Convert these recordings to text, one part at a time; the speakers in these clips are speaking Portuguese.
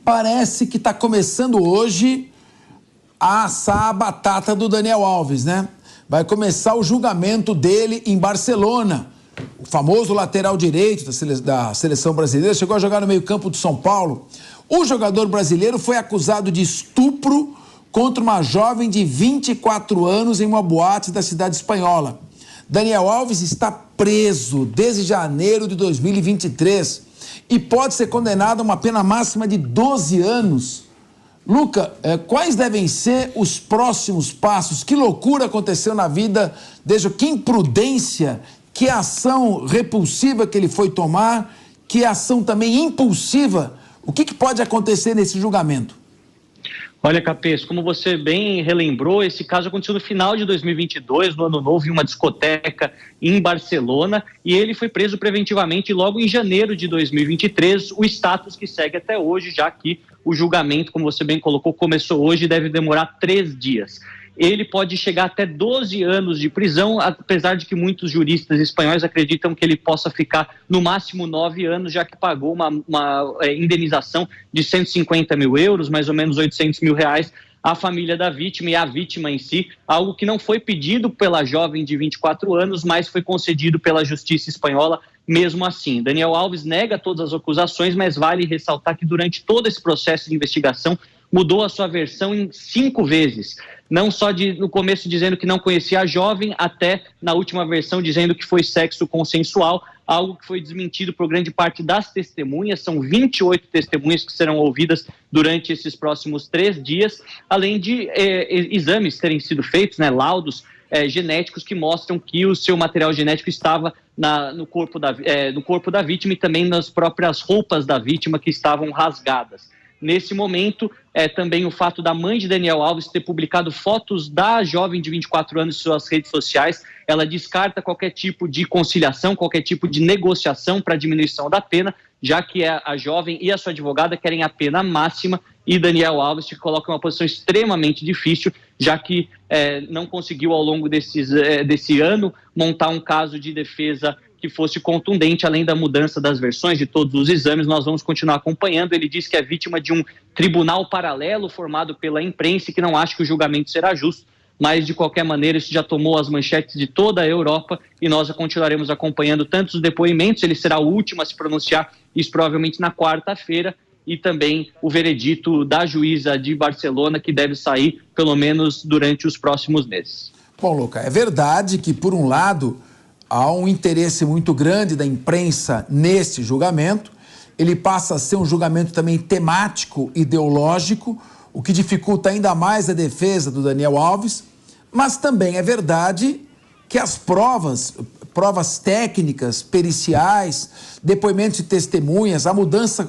parece que está começando hoje a assar a batata do Daniel Alves, né? Vai começar o julgamento dele em Barcelona. O famoso lateral direito da seleção brasileira chegou a jogar no meio-campo do São Paulo. O jogador brasileiro foi acusado de estupro contra uma jovem de 24 anos em uma boate da cidade espanhola. Daniel Alves está preso desde janeiro de 2023 e pode ser condenado a uma pena máxima de 12 anos. Luca, quais devem ser os próximos passos? Que loucura aconteceu na vida desde que imprudência, que ação repulsiva que ele foi tomar, que ação também impulsiva. O que pode acontecer nesse julgamento? Olha, Capês, como você bem relembrou, esse caso aconteceu no final de 2022, no Ano Novo, em uma discoteca em Barcelona, e ele foi preso preventivamente logo em janeiro de 2023, o status que segue até hoje, já que o julgamento, como você bem colocou, começou hoje e deve demorar 3 dias. Ele pode chegar até 12 anos de prisão, apesar de que muitos juristas espanhóis acreditam que ele possa ficar no máximo 9 anos, já que pagou uma indenização de 150 mil euros, mais ou menos 800 mil reais, à família da vítima e à vítima em si, algo que não foi pedido pela jovem de 24 anos, mas foi concedido pela justiça espanhola mesmo assim. Daniel Alves nega todas as acusações, mas vale ressaltar que durante todo esse processo de investigação mudou a sua versão em 5 vezes. Não só no começo dizendo que não conhecia a jovem, até na última versão dizendo que foi sexo consensual, algo que foi desmentido por grande parte das testemunhas. São 28 testemunhas que serão ouvidas durante esses próximos 3 dias, além de exames terem sido feitos, né, laudos genéticos que mostram que o seu material genético estava no corpo da vítima e também nas próprias roupas da vítima que estavam rasgadas. Nesse momento, também o fato da mãe de Daniel Alves ter publicado fotos da jovem de 24 anos em suas redes sociais. Ela descarta qualquer tipo de conciliação, qualquer tipo de negociação para diminuição da pena, já que a jovem e a sua advogada querem a pena máxima e Daniel Alves se coloca em uma posição extremamente difícil, já que não conseguiu ao longo desse ano montar um caso de defesa que fosse contundente, além da mudança das versões de todos os exames. Nós vamos continuar acompanhando. Ele diz que é vítima de um tribunal paralelo formado pela imprensa e que não acha que o julgamento será justo, mas de qualquer maneira isso já tomou as manchetes de toda a Europa e nós continuaremos acompanhando tantos depoimentos. Ele será o último a se pronunciar, isso provavelmente na quarta-feira, e também o veredito da juíza de Barcelona, que deve sair pelo menos durante os próximos meses. Bom, Luca, é verdade que, por um lado, há um interesse muito grande da imprensa nesse julgamento. Ele passa a ser um julgamento também temático, ideológico, o que dificulta ainda mais a defesa do Daniel Alves. Mas também é verdade que as provas técnicas, periciais, depoimentos de testemunhas, a mudança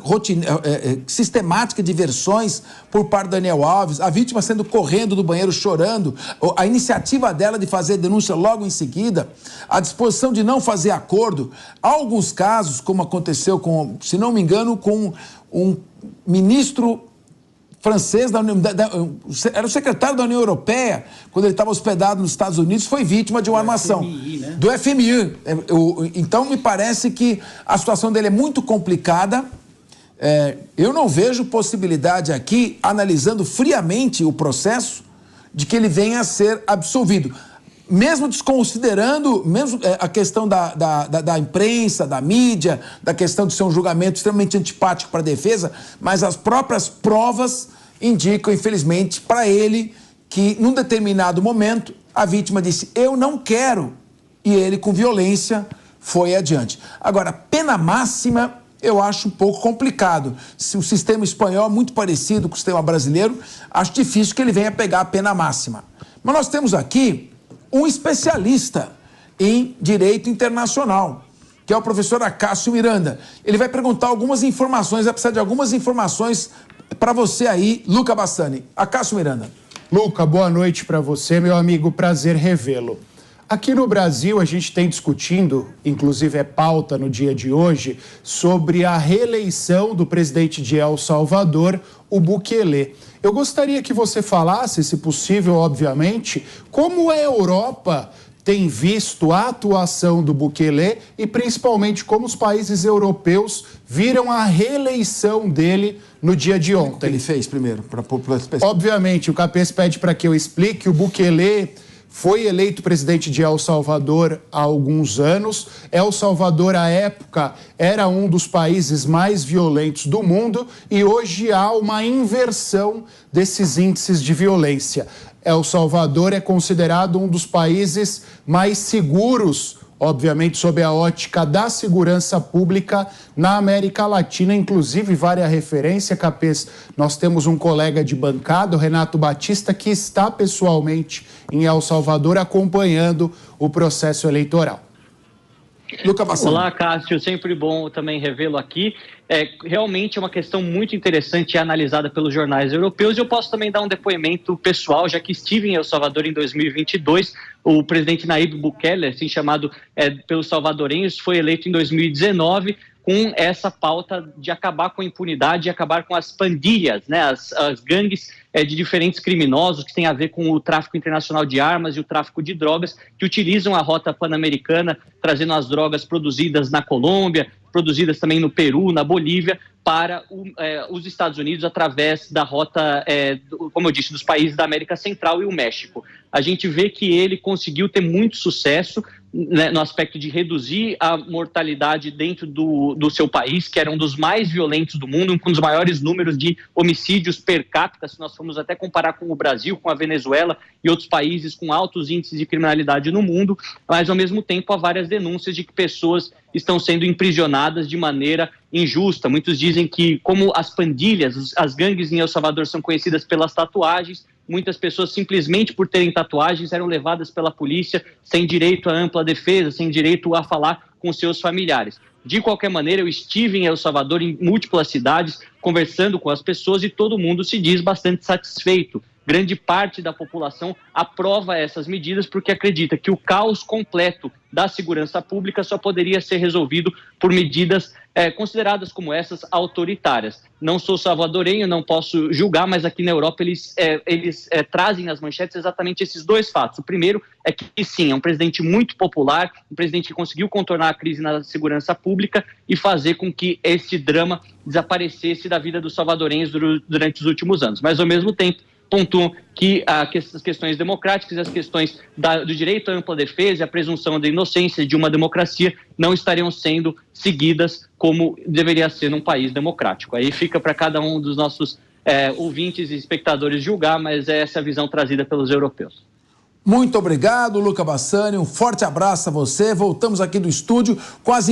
sistemática de versões por parte do Daniel Alves, a vítima correndo do banheiro chorando, a iniciativa dela de fazer denúncia logo em seguida, a disposição de não fazer acordo. Há alguns casos, como aconteceu se não me engano, com um ministro francês, era o secretário da União Europeia, quando ele estava hospedado nos Estados Unidos, foi vítima de uma armação. FMI, né? Do FMI. Então, me parece que a situação dele é muito complicada. Eu não vejo possibilidade aqui, analisando friamente o processo, de que ele venha a ser absolvido. Mesmo desconsiderando a questão da imprensa, da mídia, da questão de ser um julgamento extremamente antipático para a defesa, mas as próprias provas indicam, infelizmente, para ele que, num determinado momento, a vítima disse, eu não quero, e ele, com violência, foi adiante. Agora, pena máxima, eu acho um pouco complicado. Se o sistema espanhol é muito parecido com o sistema brasileiro, acho difícil que ele venha pegar a pena máxima. Mas nós temos aqui um especialista em direito internacional, que é o professor Acácio Miranda. Ele vai perguntar algumas informações, vai precisar de algumas informações para você aí, Luca Bassani. Acácio Miranda. Luca, boa noite para você, meu amigo, prazer revê-lo. Aqui no Brasil, a gente tem discutindo, inclusive é pauta no dia de hoje, sobre a reeleição do presidente de El Salvador, o Bukele. Eu gostaria que você falasse, se possível, obviamente, como a Europa tem visto a atuação do Bukele e principalmente como os países europeus viram a reeleição dele no dia de ontem. Ele fez primeiro, para a população. Obviamente, o Capês pede para que eu explique. O Bukele foi eleito presidente de El Salvador há alguns anos. El Salvador, à época, era um dos países mais violentos do mundo e hoje há uma inversão desses índices de violência. El Salvador é considerado um dos países mais seguros, obviamente sob a ótica da segurança pública na América Latina, inclusive vale a referência, Capês, nós temos um colega de bancada, o Renato Batista, que está pessoalmente em El Salvador acompanhando o processo eleitoral. Olá, Cássio, sempre bom também revê-lo aqui. Realmente é uma questão muito interessante e analisada pelos jornais europeus, e eu posso também dar um depoimento pessoal, já que estive em El Salvador em 2022, o presidente Nayib Bukele, assim chamado pelos salvadorenhos, foi eleito em 2019 com essa pauta de acabar com a impunidade e acabar com as pandilhas, né, as gangues de diferentes criminosos que têm a ver com o tráfico internacional de armas e o tráfico de drogas, que utilizam a rota pan-americana, trazendo as drogas produzidas na Colômbia, produzidas também no Peru, na Bolívia, para os Estados Unidos através da rota, como eu disse, dos países da América Central e o México. A gente vê que ele conseguiu ter muito sucesso, né, no aspecto de reduzir a mortalidade dentro do seu país, que era um dos mais violentos do mundo, um dos maiores números de homicídios per capita, se nós formos até comparar com o Brasil, com a Venezuela e outros países com altos índices de criminalidade no mundo, mas ao mesmo tempo há várias denúncias de que pessoas estão sendo imprisionadas de maneira injusta. Muitos dizem que, como as pandilhas, as gangues em El Salvador são conhecidas pelas tatuagens, muitas pessoas, simplesmente por terem tatuagens, eram levadas pela polícia sem direito à ampla defesa, sem direito a falar com seus familiares. De qualquer maneira, eu estive em El Salvador, em múltiplas cidades, conversando com as pessoas, e todo mundo se diz bastante satisfeito. Grande parte da população aprova essas medidas porque acredita que o caos completo da segurança pública só poderia ser resolvido por medidas consideradas como essas autoritárias. Não sou salvadorenho, não posso julgar, mas aqui na Europa eles trazem nas manchetes exatamente esses dois fatos. O primeiro é que sim, é um presidente muito popular, um presidente que conseguiu contornar a crise na segurança pública e fazer com que esse drama desaparecesse da vida dos salvadorenhos durante os últimos anos. Mas, ao mesmo tempo, pontuam que as questões democráticas e as questões do direito à ampla defesa e a presunção da inocência de uma democracia não estariam sendo seguidas como deveria ser num país democrático. Aí fica para cada um dos nossos ouvintes e espectadores julgar, mas é essa a visão trazida pelos europeus. Muito obrigado, Luca Bassani, um forte abraço a você. Voltamos aqui do estúdio com as